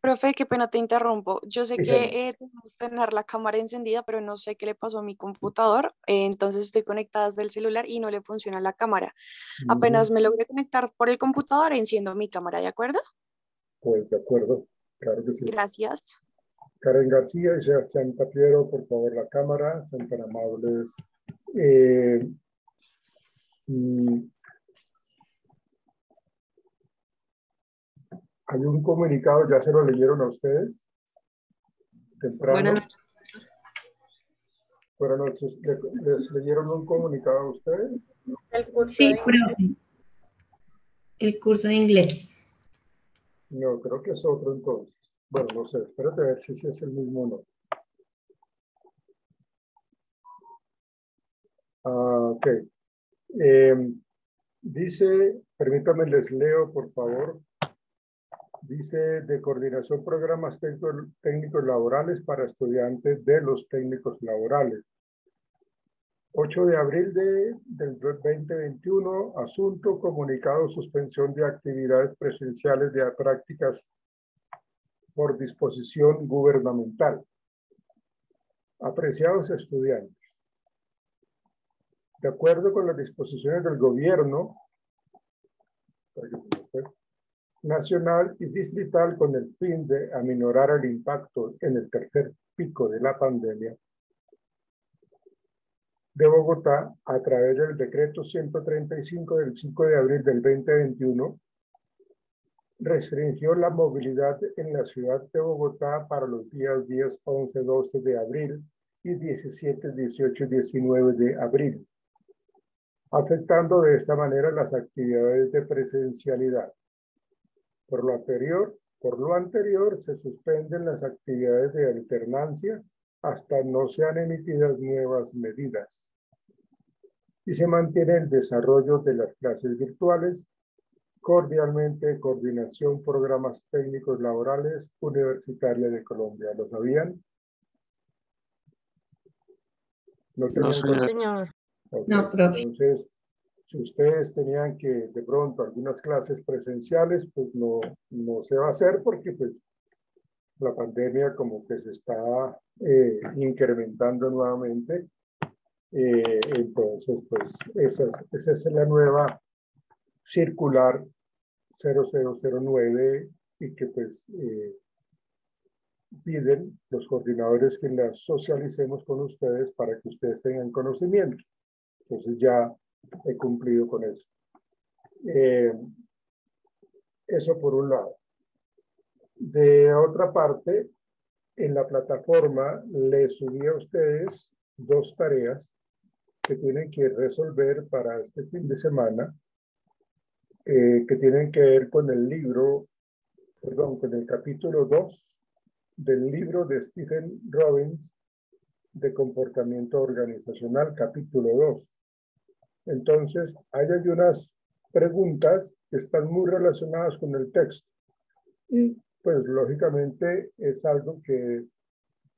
Profe, qué pena te interrumpo. Yo sé Dígame. que tenemos que tener la cámara encendida, pero no sé qué le pasó a mi computador. Entonces estoy conectada desde el celular y no le funciona la cámara. Apenas Ujú. me logré conectar por el computador, enciendo mi cámara, ¿de acuerdo? Pues de acuerdo, claro que sí. Gracias. Karen García y Sebastián Tapiero, por favor, la cámara, son tan amables. Eh, mm, Hay un comunicado, ¿ya se lo leyeron a ustedes? Buenas Temprano. noches. Buenas noches. ¿Les leyeron un comunicado a ustedes? Sí, profe, el curso de inglés. No, creo que es otro entonces. Bueno, no sé, espérate a ver si es el mismo o no. Ok. Eh, Dice, permítame, les leo, por favor. Dice, de coordinación programas técnicos laborales para estudiantes de los técnicos laborales. 8 de abril del 2021, asunto, comunicado, suspensión de actividades presenciales de prácticas por disposición gubernamental. Apreciados estudiantes, de acuerdo con las disposiciones del gobierno nacional y distrital con el fin de aminorar el impacto en el tercer pico de la pandemia de Bogotá, a través del decreto 135 del 5 de abril del 2021, restringió la movilidad en la ciudad de Bogotá para los días 10, 11, 12 de abril y 17, 18 y 19 de abril, afectando de esta manera las actividades de presencialidad. Por lo anterior, se suspenden las actividades de alternancia hasta no sean emitidas nuevas medidas. Y se mantiene el desarrollo de las clases virtuales. Cordialmente, Coordinación Programas Técnicos Laborales Universitaria de Colombia. ¿Lo sabían? No No, tenían No, señor. señor. Ok, No, profe. entonces, si ustedes tenían que de pronto algunas clases presenciales, pues no se va a hacer porque pues la pandemia como que se está incrementando nuevamente. Entonces, pues esa es la nueva circular 0009 y que pues piden los coordinadores que las socialicemos con ustedes para que ustedes tengan conocimiento. Entonces ya he cumplido con eso. Eso por un lado. De otra parte, en la plataforma les subí a ustedes dos tareas que tienen que resolver para este fin de semana, que tienen que ver con el libro, perdón, con el capítulo 2 del libro de Stephen Robbins de comportamiento organizacional, capítulo 2. Entonces, hay unas preguntas que están muy relacionadas con el texto. Y pues lógicamente es algo que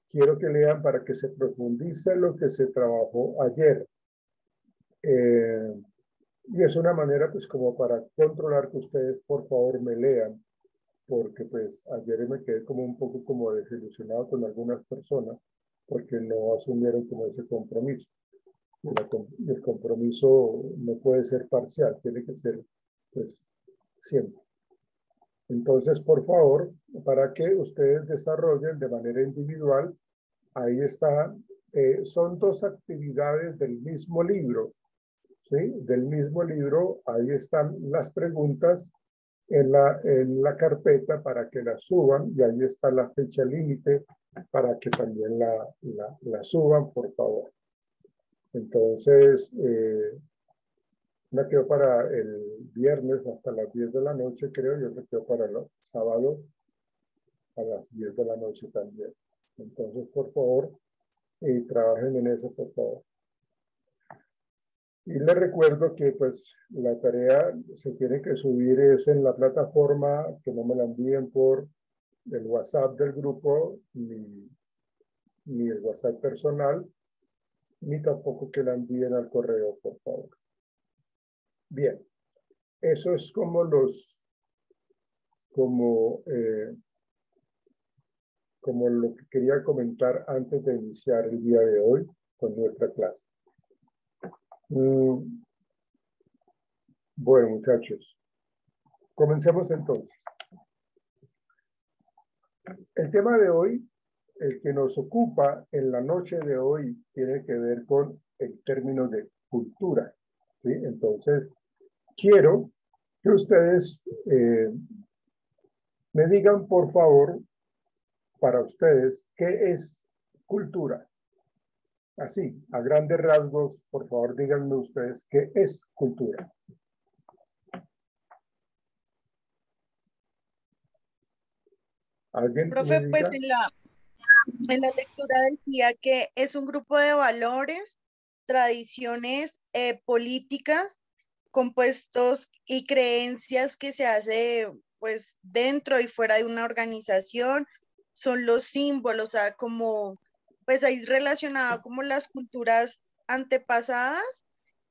quiero que lean para que se profundice lo que se trabajó ayer. Y es una manera pues como para controlar que ustedes por favor me lean, porque pues ayer me quedé como un poco como desilusionado con algunas personas porque no asumieron como ese compromiso. Y el compromiso no puede ser parcial, tiene que ser pues siempre. Entonces, por favor, para que ustedes desarrollen de manera individual, ahí está, son dos actividades del mismo libro, ¿sí? Del mismo libro, ahí están las preguntas en la carpeta para que las suban y ahí está la fecha límite para que también la suban, por favor. Entonces, una quedó para el viernes hasta las 10 de la noche, creo, y otra quedó para el sábado a las 10 de la noche también. Entonces, por favor, trabajen en eso, por favor. Y les recuerdo que pues la tarea se tiene que subir es en la plataforma, que no me la envíen por el WhatsApp del grupo, ni el WhatsApp personal, ni tampoco que la envíen al correo, por favor. Bien, eso es como como lo que quería comentar antes de iniciar el día de hoy con nuestra clase. Bueno, muchachos, comencemos entonces. El tema de hoy, el que nos ocupa en la noche de hoy, tiene que ver con el término de cultura, ¿sí? Entonces, quiero que ustedes me digan, por favor, para ustedes, ¿qué es cultura? Así, a grandes rasgos, por favor, díganme ustedes, ¿qué es cultura? ¿Alguien Profe, me pues diga? en la lectura decía que es un grupo de valores, tradiciones políticas, compuestos y creencias que se hace pues dentro y fuera de una organización, son los símbolos, o sea, como pues ahí relacionado como las culturas antepasadas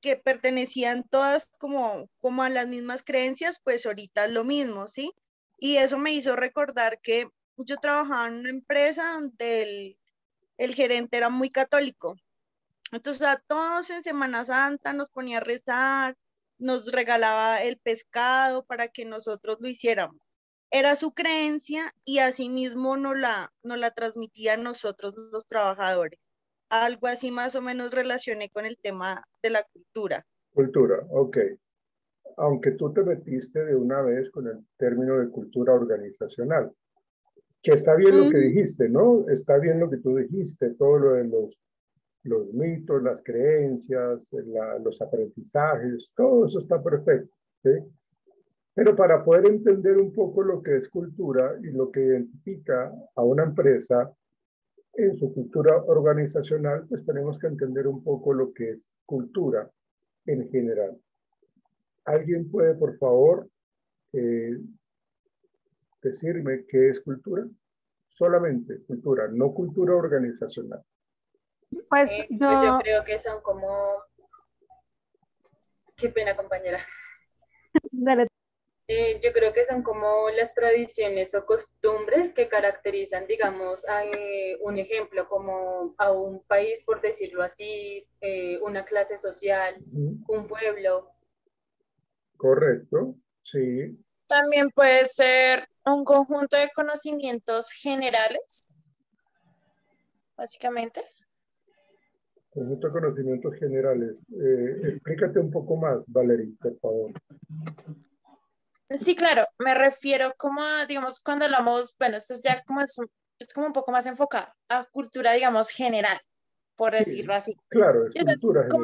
que pertenecían todas como a las mismas creencias, pues ahorita es lo mismo, ¿sí? Y eso me hizo recordar que yo trabajaba en una empresa donde el gerente era muy católico. Entonces a todos en Semana Santa nos ponía a rezar, nos regalaba el pescado para que nosotros lo hiciéramos. Era su creencia y asimismo nos la transmitía a nosotros los trabajadores. Algo así más o menos relacioné con el tema de la cultura. Cultura, ok. Aunque tú te metiste de una vez con el término de cultura organizacional, que está bien lo que dijiste, ¿no? Está bien lo que tú dijiste, todo lo de los mitos, las creencias, los aprendizajes, todo eso está perfecto, ¿sí? Pero para poder entender un poco lo que es cultura y lo que identifica a una empresa en su cultura organizacional, pues tenemos que entender un poco lo que es cultura en general. ¿Alguien puede, por favor, eh, decirme qué es cultura? Solamente cultura, no cultura organizacional. Pues Pues yo yo, creo que son como, qué pena compañera. dale. Yo creo que son como las tradiciones o costumbres que caracterizan, digamos, a un ejemplo, como a un país, por decirlo así, una clase social, un pueblo. Correcto, sí. También puede ser un conjunto de conocimientos generales, básicamente. Conjunto de conocimientos generales. Explícate un poco más, Valerie, por favor. Sí, claro, me refiero como a, digamos, cuando hablamos, bueno, esto es ya como es como un poco más enfocado a cultura, digamos, general, por Sí, decirlo así. claro, es Sí, o sea, es cultura general.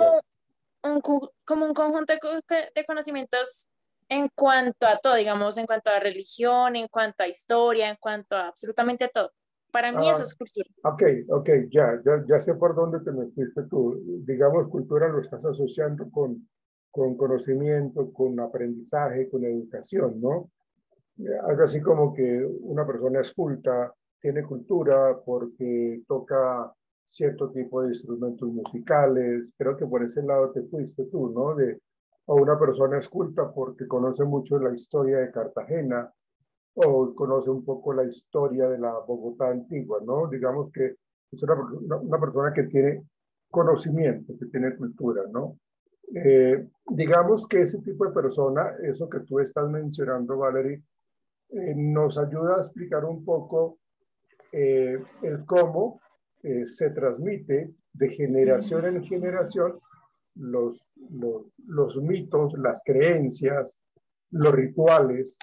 como como un conjunto de conocimientos en cuanto a todo, digamos, en cuanto a religión, en cuanto a historia, en cuanto a absolutamente todo. Para mí eso Ah, es cultura. ok, ya sé por dónde te metiste tú. Digamos, cultura lo estás asociando con conocimiento, con aprendizaje, con educación, ¿no? Algo así como que una persona es culta, tiene cultura porque toca cierto tipo de instrumentos musicales. Creo que por ese lado te fuiste tú, ¿no? O una persona es culta porque conoce mucho la historia de Cartagena o conoce un poco la historia de la Bogotá antigua, ¿no? Digamos que es una persona que tiene conocimiento, que tiene cultura, ¿no? Digamos que ese tipo de persona, eso que tú estás mencionando, Valerie, nos ayuda a explicar un poco el cómo se transmite de generación en generación los mitos, las creencias, los rituales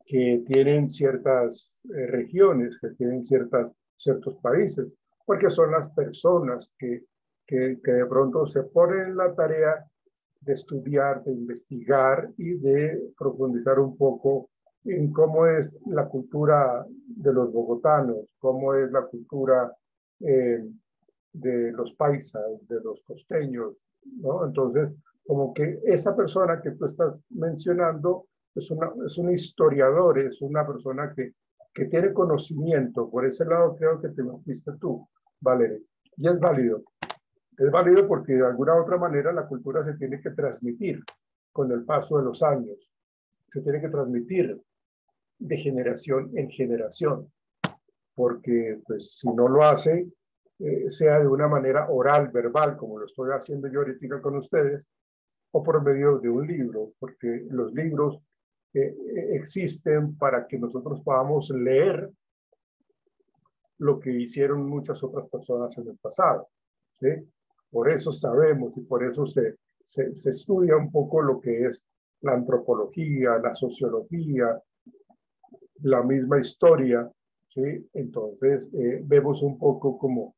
que tienen ciertas regiones, que tienen ciertos países, porque son las personas que de pronto se ponen en la tarea de estudiar, de investigar y de profundizar un poco en cómo es la cultura de los bogotanos, cómo es la cultura de los paisas, de los costeños, ¿no? Entonces, como que esa persona que tú estás mencionando es un historiador, es una persona que tiene conocimiento. Por ese lado creo que te fuiste tú, Valeria. Y es válido. Es válido porque de alguna u otra manera la cultura se tiene que transmitir con el paso de los años. Se tiene que transmitir de generación en generación. porque pues si no lo hace, sea de una manera oral, verbal, como lo estoy haciendo yo ahorita con ustedes, o por medio de un libro, porque los libros existen para que nosotros podamos leer lo que hicieron muchas otras personas en el pasado, ¿sí? Por eso sabemos y por eso se estudia un poco lo que es la antropología, la sociología, la misma historia, ¿sí? Entonces vemos un poco como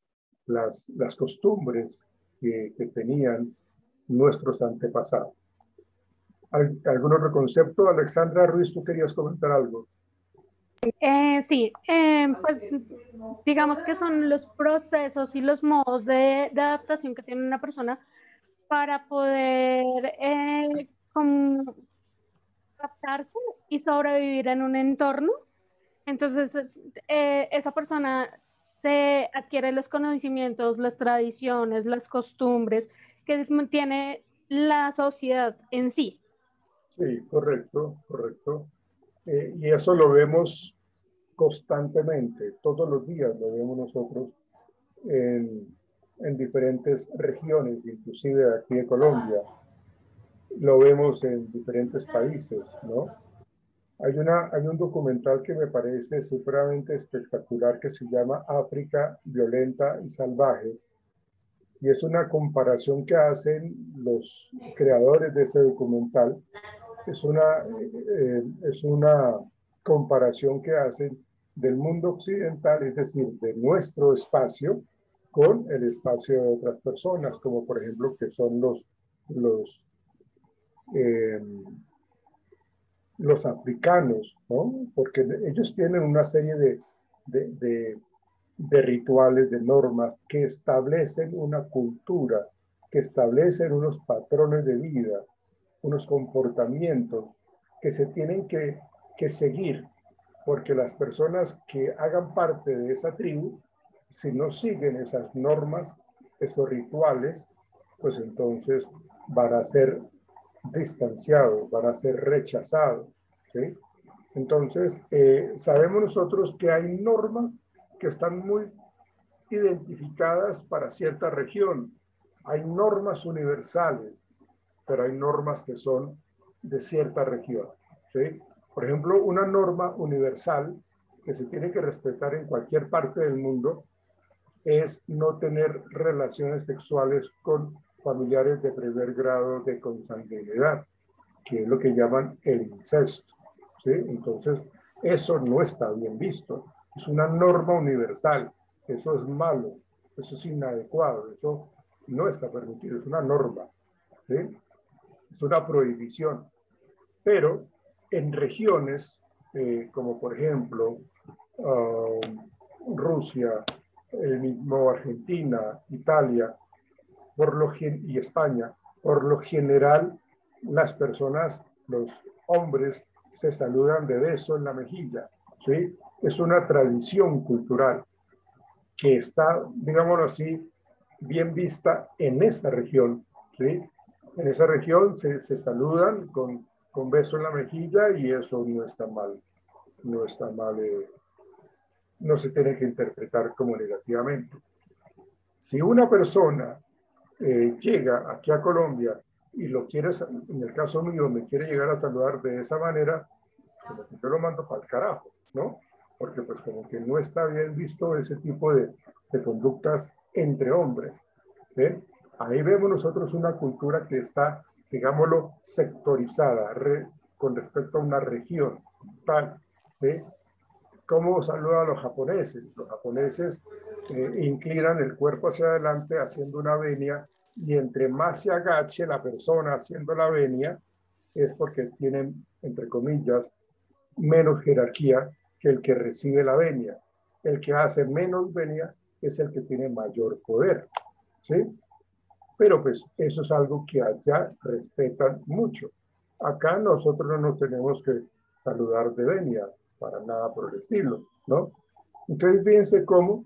las costumbres que tenían nuestros antepasados. ¿Algún otro concepto? Alexandra Ruiz, ¿tú querías comentar algo? Sí, pues digamos que son los procesos y los modos de adaptación que tiene una persona para poder adaptarse y sobrevivir en un entorno. Entonces, esa persona se adquiere los conocimientos, las tradiciones, las costumbres que tiene la sociedad en sí. Sí, correcto, correcto. Y eso lo vemos constantemente, todos los días lo vemos nosotros en diferentes regiones, inclusive aquí en Colombia. Lo vemos en diferentes países, ¿no? Hay un documental que me parece supremamente espectacular que se llama África violenta y salvaje, y es una comparación que hacen los creadores de ese documental. Es una comparación que hacen del mundo occidental, es decir, de nuestro espacio, con el espacio de otras personas, como por ejemplo que son eh, los africanos, ¿no? Porque ellos tienen una serie de rituales, de normas que establecen una cultura, que establecen unos patrones de vida, unos comportamientos que se tienen que seguir, porque las personas que hagan parte de esa tribu, si no siguen esas normas, esos rituales, pues entonces van a ser distanciados, van a ser rechazados, ¿sí? Entonces, sabemos nosotros que hay normas que están muy identificadas para cierta región. Hay normas universales, pero hay normas que son de cierta región, ¿sí? Por ejemplo, una norma universal que se tiene que respetar en cualquier parte del mundo es no tener relaciones sexuales con familiares de primer grado de consanguinidad, que es lo que llaman el incesto, ¿sí? Entonces, eso no está bien visto. Es una norma universal. Eso es malo, eso es inadecuado, eso no está permitido, es una norma, ¿sí? Es una prohibición. Pero en regiones como por ejemplo Rusia, el mismo Argentina, Italia y España, por lo general las personas, los hombres, se saludan de beso en la mejilla, ¿sí? Es una tradición cultural que está, digámoslo así, bien vista en esa región, ¿sí? En esa región se saludan con beso en la mejilla y eso no está mal, no está mal, no se tiene que interpretar como negativamente. Si una persona llega aquí a Colombia y lo quiere, en el caso mío, me quiere llegar a saludar de esa manera, pues yo lo mando para el carajo, ¿no? Porque pues como que no está bien visto ese tipo de conductas entre hombres, ¿sí? Ahí vemos nosotros una cultura que está, digámoslo, sectorizada con respecto a una región tal, ¿sí? ¿Cómo saludan a los japoneses? Los japoneses inclinan el cuerpo hacia adelante haciendo una venia, y entre más se agache la persona haciendo la venia, es porque tienen, entre comillas, menos jerarquía que el que recibe la venia. El que hace menos venia es el que tiene mayor poder, ¿sí? Pero pues eso es algo que allá respetan mucho. Acá nosotros no nos tenemos que saludar de venia, para nada por el estilo, ¿no? Entonces, fíjense cómo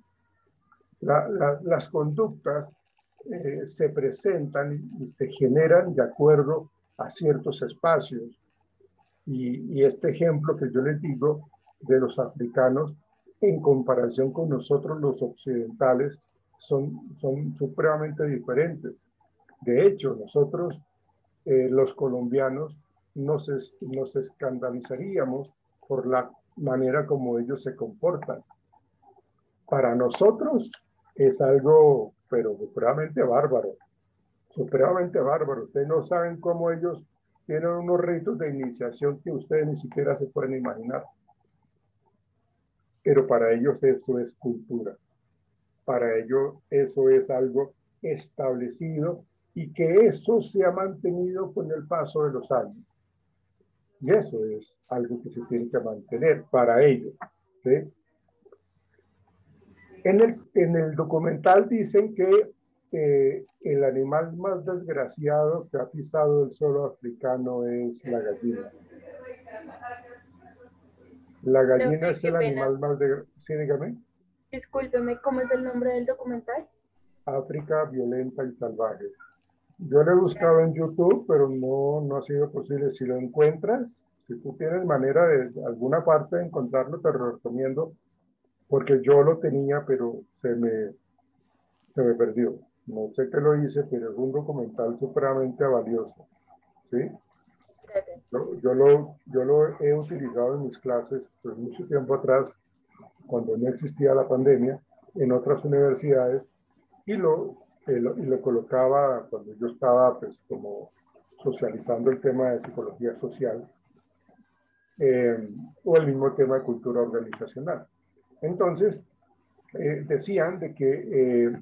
las conductas se presentan y se generan de acuerdo a ciertos espacios. Y este ejemplo que yo les digo de los africanos en comparación con nosotros los occidentales, son supremamente diferentes. De hecho, nosotros, los colombianos, nos escandalizaríamos por la manera como ellos se comportan. Para nosotros es algo, pero supremamente bárbaro. Supremamente bárbaro. Ustedes no saben cómo ellos tienen unos ritos de iniciación que ustedes ni siquiera se pueden imaginar. Pero para ellos eso es cultura. Para ellos eso es algo establecido y que eso se ha mantenido con el paso de los años. Y eso es algo que se tiene que mantener para ellos, ¿sí? En el documental dicen que el animal más desgraciado que ha pisado el suelo africano es la gallina. La gallina es el animal más desgraciado. Sí, dígame. Discúlpeme, ¿cómo es el nombre del documental? África violenta y salvaje. Yo lo he buscado en YouTube, pero no ha sido posible. Si lo encuentras, si tú tienes manera de alguna parte de encontrarlo, te lo recomiendo, porque yo lo tenía, pero se me perdió. No sé qué lo hice, pero es un documental supremamente valioso, ¿sí? Yo lo he utilizado en mis clases pues, mucho tiempo atrás, cuando no existía la pandemia, en otras universidades, y lo colocaba cuando yo estaba pues como socializando el tema de psicología social o el mismo tema de cultura organizacional. Entonces, decían de que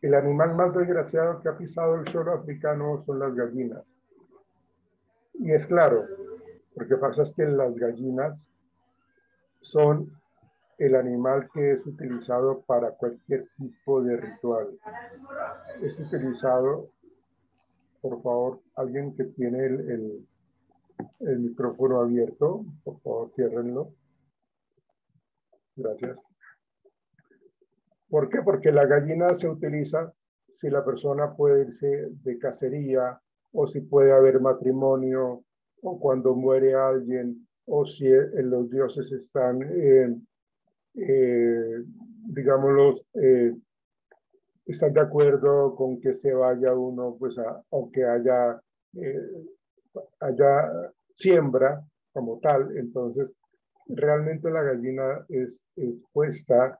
el animal más desgraciado que ha pisado el suelo africano son las gallinas. Y es claro, porque pasa es que las gallinas son el animal que es utilizado para cualquier tipo de ritual. Es utilizado, por favor, alguien que tiene el micrófono abierto, por favor, ciérrenlo. Gracias. ¿Por qué? Porque la gallina se utiliza si la persona puede irse de cacería o si puede haber matrimonio o cuando muere alguien o si los dioses están, digámoslos, están de acuerdo con que se vaya uno, pues, o que haya siembra como tal. Entonces, realmente la gallina es puesta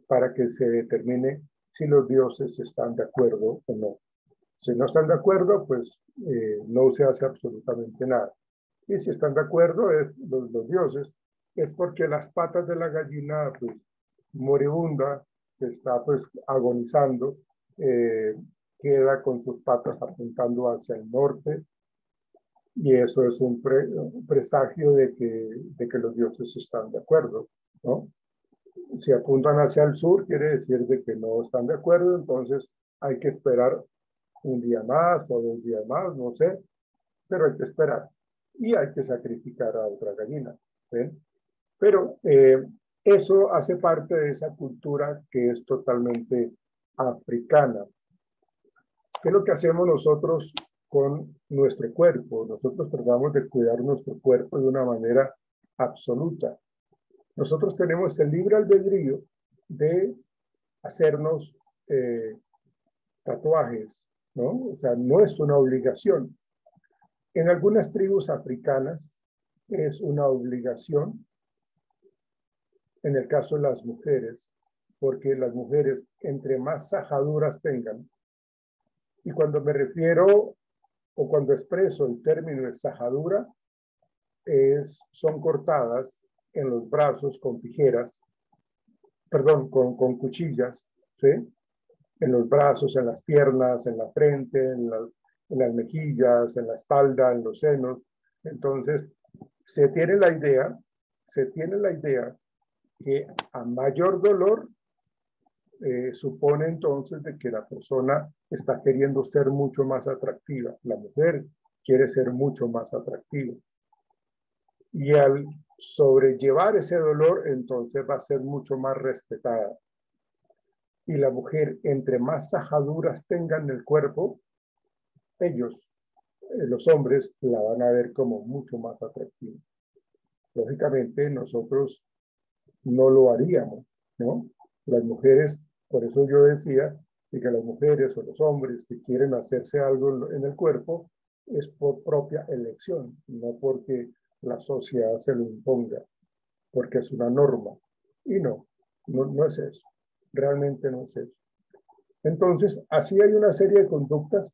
para que se determine si los dioses están de acuerdo o no. Si no están de acuerdo, pues no se hace absolutamente nada. Y si están de acuerdo los dioses, es porque las patas de la gallina, pues, moribunda, que está pues agonizando, queda con sus patas apuntando hacia el norte, y eso es un presagio de que los dioses están de acuerdo, ¿no? Si apuntan hacia el sur, quiere decir de que no están de acuerdo, entonces hay que esperar un día más o 2 días más, no sé, pero hay que esperar. Y hay que sacrificar a otra gallina, ¿ven? Pero eso hace parte de esa cultura que es totalmente africana. ¿Qué es lo que hacemos nosotros con nuestro cuerpo? Nosotros tratamos de cuidar nuestro cuerpo de una manera absoluta. Nosotros tenemos el libre albedrío de hacernos tatuajes, ¿no? O sea, no es una obligación. En algunas tribus africanas es una obligación, en el caso de las mujeres, porque las mujeres, entre más sajaduras tengan, y cuando me refiero o cuando expreso el término de sajadura, son cortadas en los brazos con tijeras, perdón, con cuchillas, ¿sí? En los brazos, en las piernas, en la frente, en las mejillas, en la espalda, en los senos. Entonces, se tiene la idea que a mayor dolor supone entonces de que la persona está queriendo ser mucho más atractiva. La mujer quiere ser mucho más atractiva. Y al sobrellevar ese dolor, entonces va a ser mucho más respetada. Y la mujer, entre más sajaduras tengan en el cuerpo, ellos, los hombres, la van a ver como mucho más atractiva. Lógicamente, nosotros no lo haríamos, ¿no? Las mujeres, por eso yo decía que las mujeres o los hombres que quieren hacerse algo en el cuerpo es por propia elección, no porque la sociedad se lo imponga, porque es una norma. Y no es eso. Realmente no es eso. Entonces, así hay una serie de conductas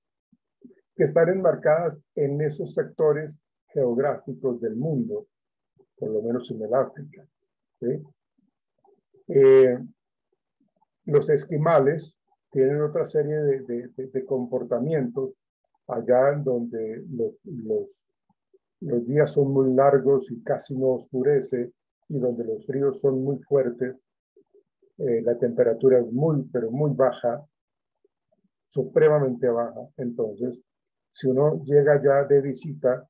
que están enmarcadas en esos sectores geográficos del mundo, por lo menos en el África. ¿Sí? Los esquimales tienen otra serie de comportamientos allá en donde los días son muy largos y casi no oscurece, y donde los fríos son muy fuertes, la temperatura es muy, pero muy baja, supremamente baja. Entonces, si uno llega ya de visita,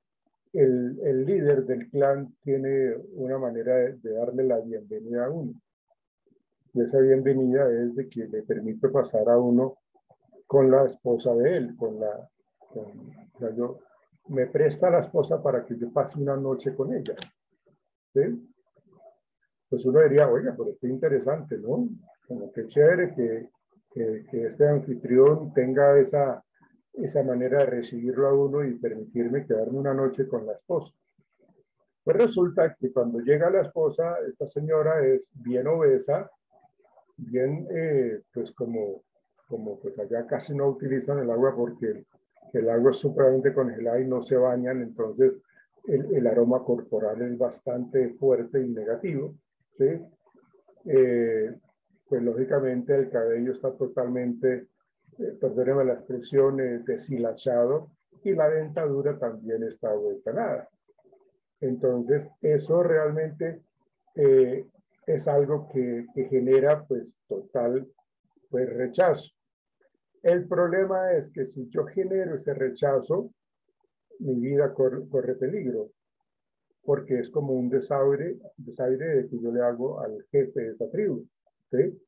el líder del clan tiene una manera de darle la bienvenida a uno. Y esa bienvenida es de que le permite pasar a uno con la esposa de él, me presta la esposa para que yo pase una noche con ella. ¿Sí? Pues uno diría, oiga, pero qué interesante, ¿no? Como que chévere que este anfitrión tenga esa manera de recibirlo a uno y permitirme quedarme una noche con la esposa. Pues resulta que cuando llega la esposa, esta señora es bien obesa, bien, pues como pues allá casi no utilizan el agua porque el agua es supremamente congelada y no se bañan, entonces el aroma corporal es bastante fuerte y negativo, ¿sí? Pues lógicamente el cabello está totalmente, perdóneme la expresión, deshilachado, y la dentadura también está vuelta a nada. Entonces eso realmente es algo que genera pues total pues rechazo. El problema es que si yo genero ese rechazo, mi vida corre peligro, porque es como un desaire de que yo le hago al jefe de esa tribu. ¿Sí?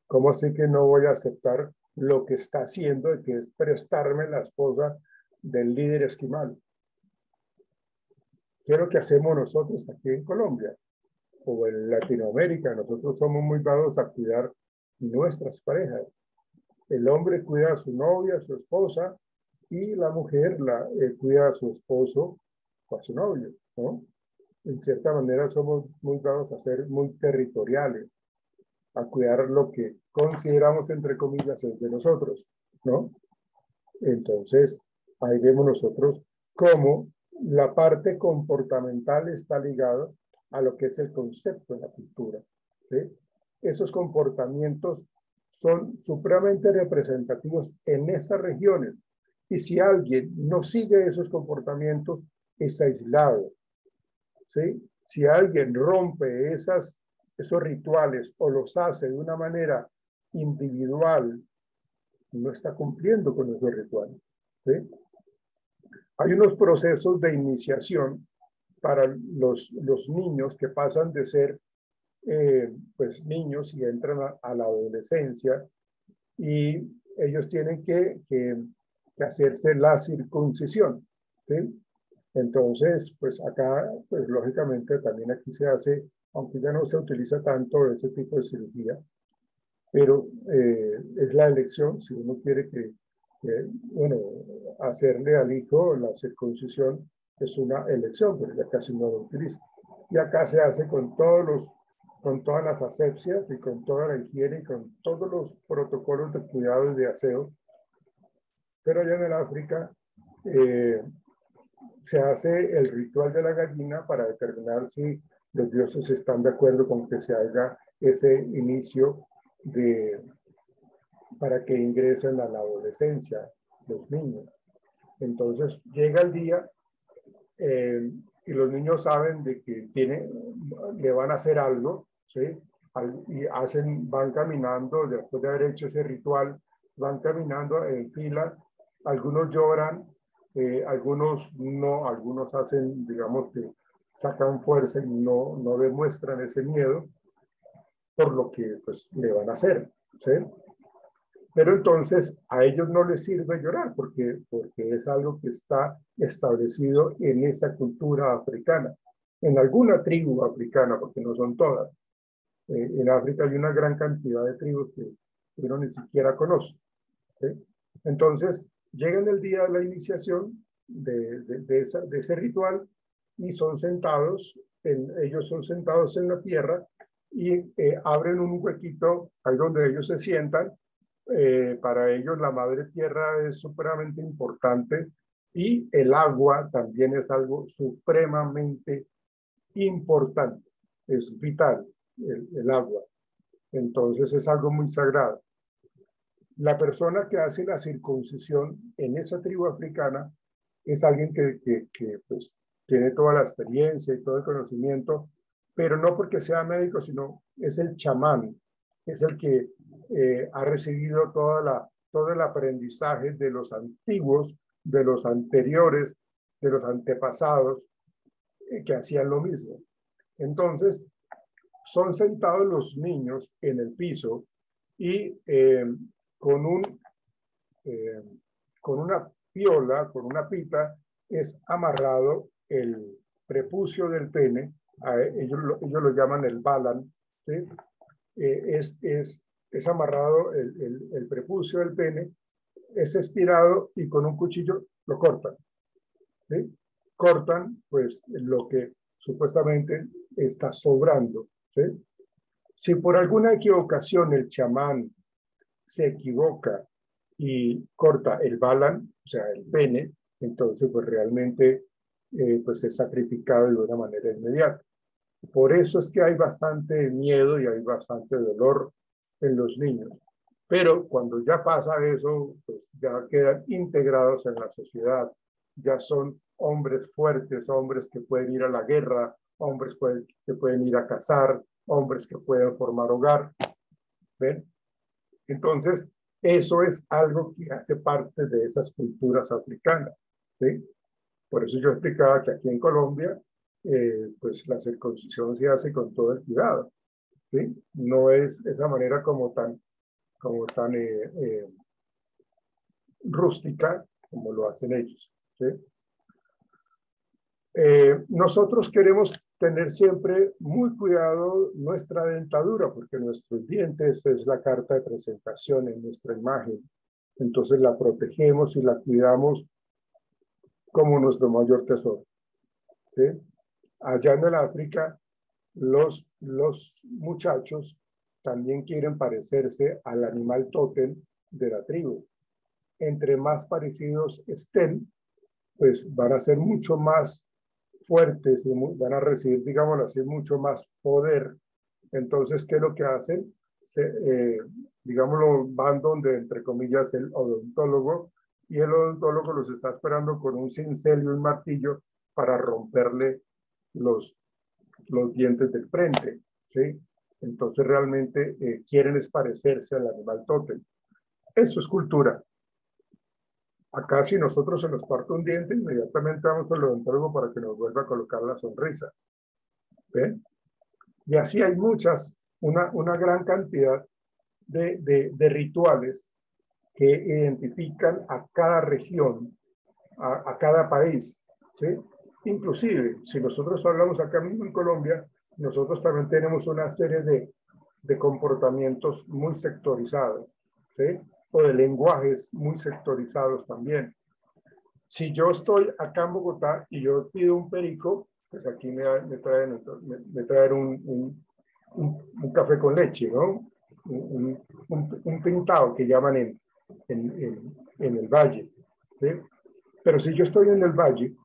¿Cómo así que no voy a aceptar lo que está haciendo, que es prestarme la esposa del líder esquimal? ¿Qué es lo que hacemos nosotros aquí en Colombia o en Latinoamérica? Nosotros somos muy dados a cuidar nuestras parejas. El hombre cuida a su novia, a su esposa, y la mujer cuida a su esposo o a su novio, ¿no? En cierta manera somos muy dados a ser muy territoriales, a cuidar lo que consideramos, entre comillas, es de nosotros, ¿no? Entonces, ahí vemos nosotros cómo la parte comportamental está ligada a lo que es el concepto de la cultura, ¿sí? Esos comportamientos son supremamente representativos en esas regiones, y si alguien no sigue esos comportamientos, es aislado, ¿sí? Si alguien rompe esos rituales o los hace de una manera individual, no está cumpliendo con esos rituales, ¿sí? Hay unos procesos de iniciación para los niños que pasan de ser pues niños y entran a la adolescencia, y ellos tienen que hacerse la circuncisión, ¿sí? Entonces, pues acá, pues lógicamente también aquí se hace, aunque ya no se utiliza tanto ese tipo de cirugía, pero es la elección, si uno quiere bueno, hacerle al hijo la circuncisión es una elección, pero ya casi no lo utiliza. Y acá se hace con todas las asepsias y con toda la higiene y con todos los protocolos de cuidado y de aseo. Pero allá en el África se hace el ritual de la gallina para determinar si los dioses están de acuerdo con que se haga ese inicio para que ingresen a la adolescencia los niños. Entonces llega el día y los niños saben de que le van a hacer algo, ¿sí? Y van caminando, después de haber hecho ese ritual, van caminando en fila, algunos lloran, algunos no, algunos hacen, digamos que sacan fuerza y no demuestran ese miedo por lo que pues le van a hacer, ¿sí? Pero entonces a ellos no les sirve llorar porque es algo que está establecido en esa cultura africana, en alguna tribu africana, porque no son todas. En África hay una gran cantidad de tribus que uno ni siquiera conoce. ¿Sí? Entonces, llegan el día de la iniciación de ese ritual y son sentados, ellos son sentados en la tierra y abren un huequito ahí donde ellos se sientan. Para ellos la madre tierra es supremamente importante y el agua también es algo supremamente importante, es vital el agua, entonces es algo muy sagrado. La persona que hace la circuncisión en esa tribu africana es alguien que pues, tiene toda la experiencia y todo el conocimiento, pero no porque sea médico, sino es el chamán, es el que ha recibido todo el aprendizaje de los antiguos, de los anteriores, de los antepasados, que hacían lo mismo. Entonces, son sentados los niños en el piso y con una piola, con una pita, es amarrado el prepucio del pene, ellos lo llaman el balan, ¿sí? Es amarrado el prepucio del pene, es estirado y con un cuchillo lo cortan. ¿Sí? Cortan pues lo que supuestamente está sobrando. ¿Sí? Si por alguna equivocación el chamán se equivoca y corta el balan, o sea, el pene, entonces pues realmente pues es sacrificado de una manera inmediata. Por eso es que hay bastante miedo y hay bastante dolor en los niños. Pero cuando ya pasa eso, pues ya quedan integrados en la sociedad, ya son hombres fuertes, hombres que pueden ir a la guerra, hombres que pueden ir a cazar, hombres que pueden formar hogar. ¿Ven? Entonces, eso es algo que hace parte de esas culturas africanas. ¿Sí? Por eso yo explicaba que aquí en Colombia, pues la circuncisión se hace con todo el cuidado. ¿Sí? No es esa manera como tan rústica como lo hacen ellos. ¿Sí? Nosotros queremos tener siempre muy cuidado nuestra dentadura, porque nuestros dientes es la carta de presentación en nuestra imagen. Entonces la protegemos y la cuidamos como nuestro mayor tesoro. ¿Sí? Allá en el África, los muchachos también quieren parecerse al animal tótem de la tribu. Entre más parecidos estén, pues van a ser mucho más fuertes y van a recibir, digámoslo así, mucho más poder. Entonces, ¿qué es lo que hacen? Digámoslo, van donde, entre comillas, el odontólogo, y el odontólogo los está esperando con un cincel y un martillo para romperle los dientes del frente, ¿sí? Entonces, realmente quieren es parecerse al animal tótem. Eso es cultura. Acá si nosotros se nos parte un diente, inmediatamente vamos al odontólogo para que nos vuelva a colocar la sonrisa. ¿Ven? Y así hay una gran cantidad de rituales que identifican a cada región, a cada país. ¿Sí? Inclusive, si nosotros hablamos acá mismo en Colombia, nosotros también tenemos una serie de comportamientos muy sectorizados, ¿sí? O de lenguajes muy sectorizados también. Si yo estoy acá en Bogotá y yo pido un perico, pues aquí me traen un café con leche, ¿no? Un pintado que llaman en el valle. ¿Sí? Pero si yo estoy en el valle,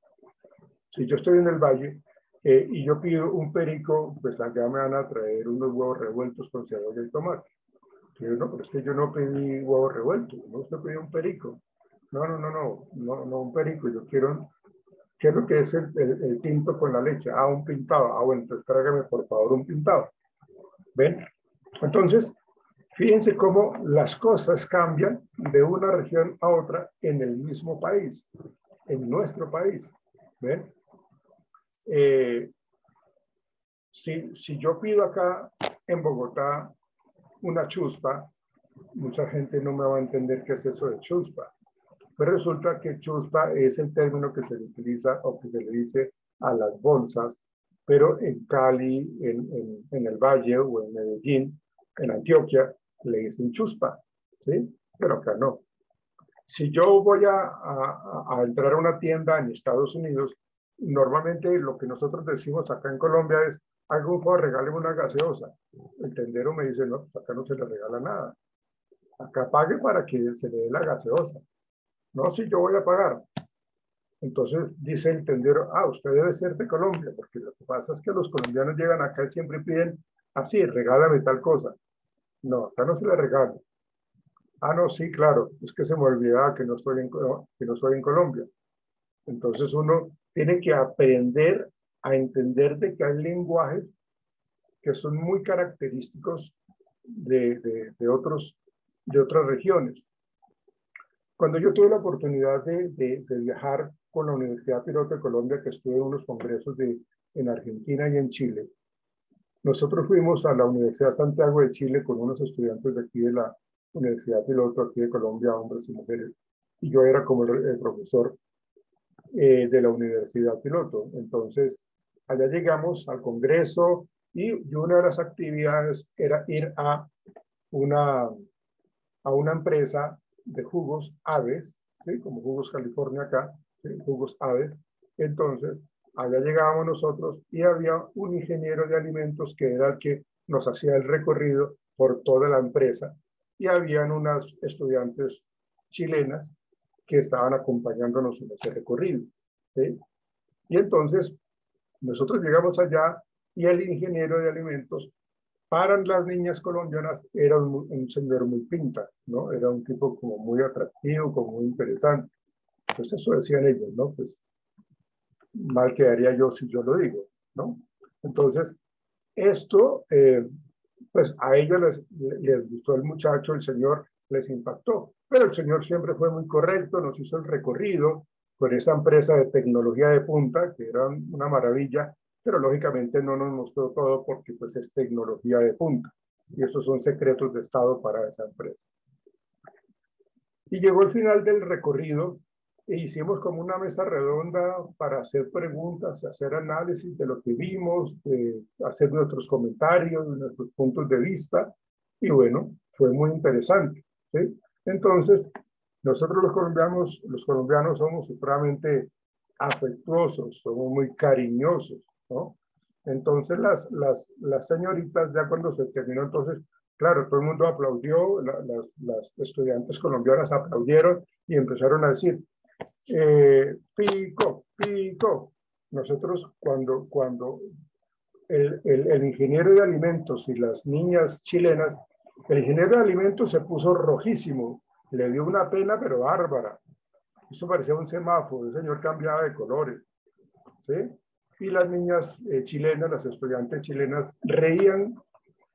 y yo pido un perico, pues acá me van a traer unos huevos revueltos con cebolla y tomate. No, pero es que yo no pedí huevos revueltos, no, usted pidió un perico. No, un perico, yo quiero, ¿qué es lo que es el tinto con la leche? Ah, un pintado. Ah, bueno, entonces tráigame por favor un pintado. ¿Ven? Entonces, fíjense cómo las cosas cambian de una región a otra en el mismo país, en nuestro país. ¿Ven? Si yo pido acá en Bogotá una chuspa, mucha gente no me va a entender qué es eso de chuspa. Pues resulta que chuspa es el término que se le utiliza o que se le dice a las bolsas pero en Cali, en el Valle o en Medellín, en Antioquia, le dicen chuspa, ¿sí? Pero acá no. Si yo voy a entrar a una tienda en Estados Unidos, normalmente lo que nosotros decimos acá en Colombia es, haga un favor, regáleme una gaseosa. El tendero me dice, no, acá no se le regala nada. Acá pague para que se le dé la gaseosa. No, si yo voy a pagar. Entonces dice el tendero, usted debe ser de Colombia, porque lo que pasa es que los colombianos llegan acá y siempre piden, así, regálame tal cosa. No, acá no se le regala. No, sí, claro, es que se me olvidaba que no estoy en Colombia. Entonces uno tiene que aprender a entender de que hay lenguajes que son muy característicos de otras regiones. Cuando yo tuve la oportunidad de viajar con la Universidad Piloto de Colombia, que estuve en unos congresos en Argentina y en Chile, nosotros fuimos a la Universidad Santiago de Chile con unos estudiantes de aquí de la Universidad Piloto aquí de Colombia, hombres y mujeres, y yo era como el profesor de la Universidad Piloto. Entonces, allá llegamos al congreso y una de las actividades era ir a una empresa de jugos Aves, ¿sí? Como Jugos California acá, ¿sí? Jugos Aves. Entonces, allá llegábamos nosotros y había un ingeniero de alimentos que era el que nos hacía el recorrido por toda la empresa y habían unas estudiantes chilenas que estaban acompañándonos en ese recorrido, ¿sí? Y entonces nosotros llegamos allá y el ingeniero de alimentos para las niñas colombianas era un señor muy pinta, ¿no? Era un tipo como muy atractivo, como muy interesante. Pues eso decían ellos, ¿no? Pues mal quedaría yo si yo lo digo, ¿no? Entonces, esto, pues a ellos les gustó el muchacho, el señor les impactó, pero el señor siempre fue muy correcto, nos hizo el recorrido con esa empresa de tecnología de punta, que era una maravilla, pero lógicamente no nos mostró todo porque pues es tecnología de punta y esos son secretos de Estado para esa empresa. Y llegó el final del recorrido e hicimos como una mesa redonda para hacer preguntas, hacer análisis de lo que vimos, hacer nuestros comentarios, nuestros puntos de vista y bueno, fue muy interesante, ¿sí? Entonces, nosotros los colombianos somos supremamente afectuosos, somos muy cariñosos, ¿no? Entonces las señoritas ya cuando se terminó, entonces, claro, todo el mundo aplaudió, las estudiantes colombianas aplaudieron y empezaron a decir, pico, pico. Nosotros cuando el ingeniero de alimentos y las niñas chilenas, el ingeniero de alimentos se puso rojísimo, le dio una pena pero bárbara. Eso parecía un semáforo, el señor cambiaba de colores, ¿sí? Y las niñas chilenas, las estudiantes chilenas, reían,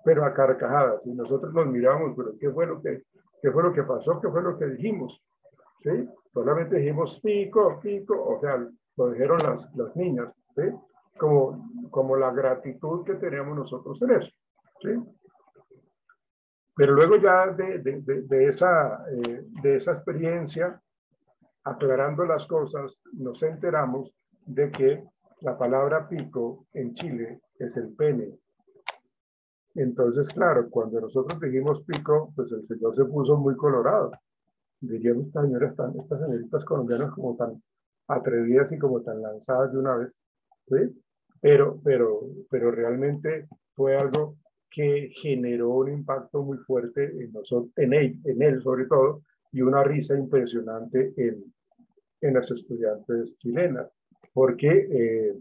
pero a carcajadas. Y nosotros nos miramos, pero ¿qué fue lo que pasó? ¿Qué fue lo que dijimos? ¿Sí? Solamente dijimos pico, pico, o sea, lo dijeron las niñas, ¿sí? Como la gratitud que tenemos nosotros en eso, ¿sí? Pero luego ya de esa experiencia, aclarando las cosas, nos enteramos de que la palabra pico en Chile es el pene. Entonces, claro, cuando nosotros dijimos pico, pues el señor se puso muy colorado. Diríamos, estas señoritas colombianas como tan atrevidas y como tan lanzadas de una vez, ¿sí? Pero realmente fue algo que generó un impacto muy fuerte en él sobre todo, y una risa impresionante en las estudiantes chilenas, porque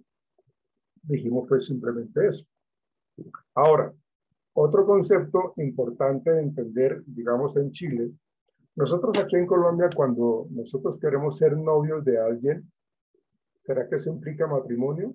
dijimos pues simplemente eso. Ahora, otro concepto importante de entender, digamos en Chile, nosotros aquí en Colombia cuando nosotros queremos ser novios de alguien, ¿será que eso implica matrimonio?